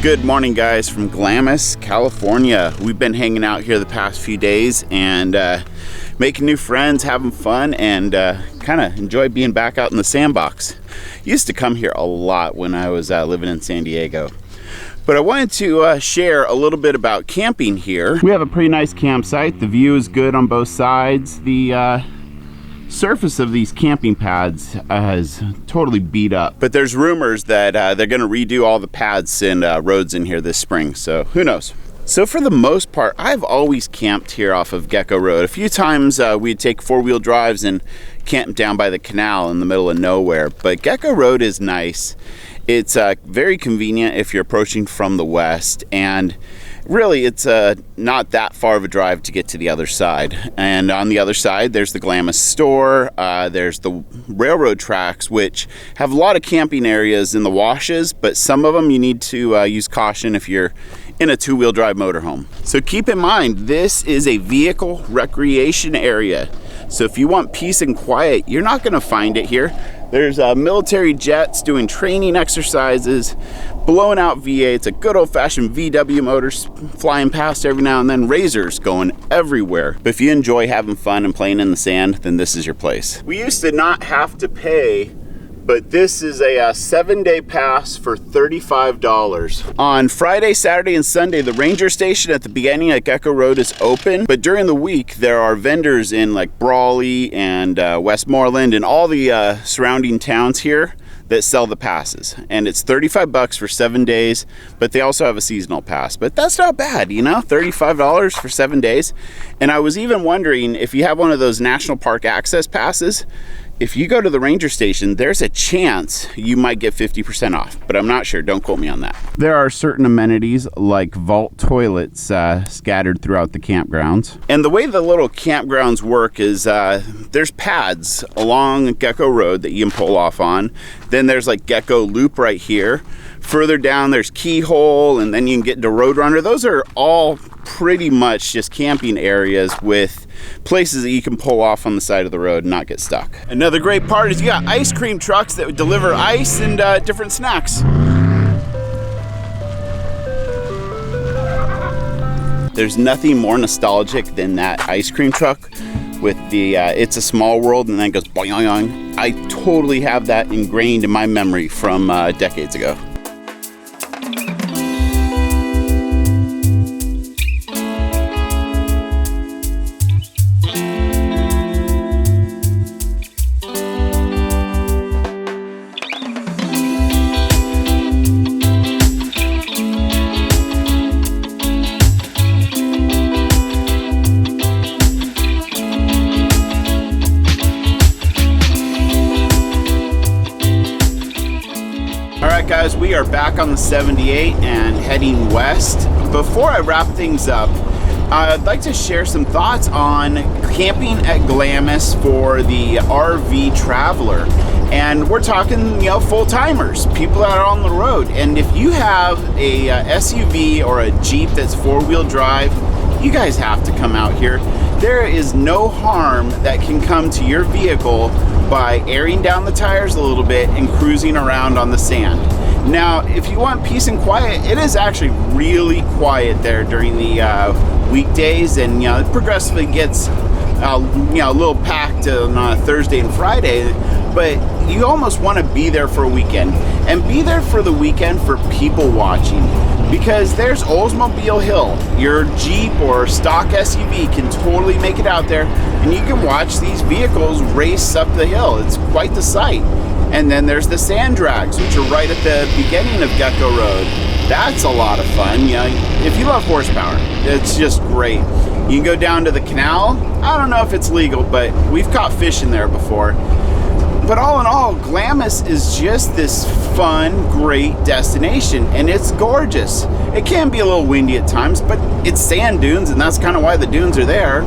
Good morning, guys, from Glamis, California. We've been hanging out here the past few days and making new friends, having fun, and kind of enjoy being back out in the sandbox. Used to come here a lot when I was living in San Diego. But I wanted to share a little bit about camping here. We have a pretty nice campsite. The view is good on both sides. The surface of these camping pads is totally beat up, but there's rumors that they're going to redo all the pads and roads in here this spring, so who knows. So for the most part, I've always camped here off of Gecko Rd. A few times we'd take four-wheel drives and camp down by the canal in the middle of nowhere, but Gecko Rd is nice. It's very convenient if you're approaching from the west, and really it's not that far of a drive to get to the other side. And on the other side, there's the Glamis store, there's the railroad tracks, which have a lot of camping areas in the washes, but some of them you need to use caution if you're in a two-wheel drive motorhome. So keep in mind, this is a vehicle recreation area. So if you want peace and quiet, you're not gonna find it here. There's military jets doing training exercises, blowing out V8s, a good old-fashioned VW motors flying past every now and then, razors going everywhere. But if you enjoy having fun and playing in the sand, then this is your place. We used to not have to pay, but this is a 7-day pass for $35. On Friday, Saturday, and Sunday, the ranger station at the beginning at Gecko Rd is open, but during the week, there are vendors in like Brawley and Westmoreland and all the surrounding towns here that sell the passes. And it's $35 for 7 days, but they also have a seasonal pass. But that's not bad, you know, $35 for 7 days. And I was even wondering if you have one of those national park access passes, if you go to the ranger station, there's a chance you might get 50% off, but I'm not sure. Don't quote me on that. There are certain amenities like vault toilets scattered throughout the campgrounds. And the way the little campgrounds work is there's pads along Gecko Rd that you can pull off on. Then there's like Gecko Loop right here. Further down, there's Keyhole, and then you can get to Roadrunner. Those are all pretty much just camping areas with places that you can pull off on the side of the road and not get stuck. Another great part is you got ice cream trucks that would deliver ice and different snacks. There's nothing more nostalgic than that ice cream truck with the It's a Small World, and then it goes boing. I totally have that ingrained in my memory from decades ago. Alright guys, we are back on the 78 and heading west. Before I wrap things up, I'd like to share some thoughts on camping at Glamis for the RV traveler. And we're talking, you know, full-timers, people that are on the road. And if you have a SUV or a Jeep that's four-wheel drive, you guys have to come out here. There is no harm that can come to your vehicle by airing down the tires a little bit and cruising around on the sand. Now, if you want peace and quiet, it is actually really quiet there during the weekdays, and you know, it progressively gets a little packed on Thursday and Friday, but you almost want to be there for a weekend, and be there for the weekend for people watching, because there's Oldsmobile Hill. Your Jeep or stock SUV can totally make it out there, and you can watch these vehicles race up the hill. It's quite the sight. And then there's the sand drags, which are right at the beginning of Gecko Rd. That's a lot of fun. You know, if you love horsepower, it's just great. You can go down to the canal. I don't know if it's legal, but we've caught fish in there before. But all in all, Glamis is just this fun, great destination, and it's gorgeous. It can be a little windy at times, but it's sand dunes, and that's kind of why the dunes are there.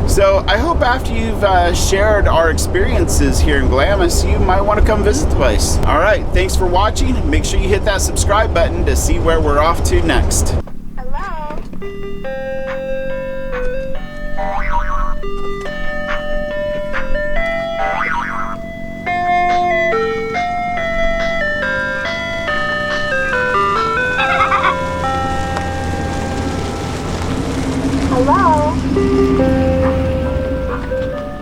So I hope after you've shared our experiences here in Glamis, you might want to come visit the place. All right, thanks for watching. Make sure you hit that subscribe button to see where we're off to next.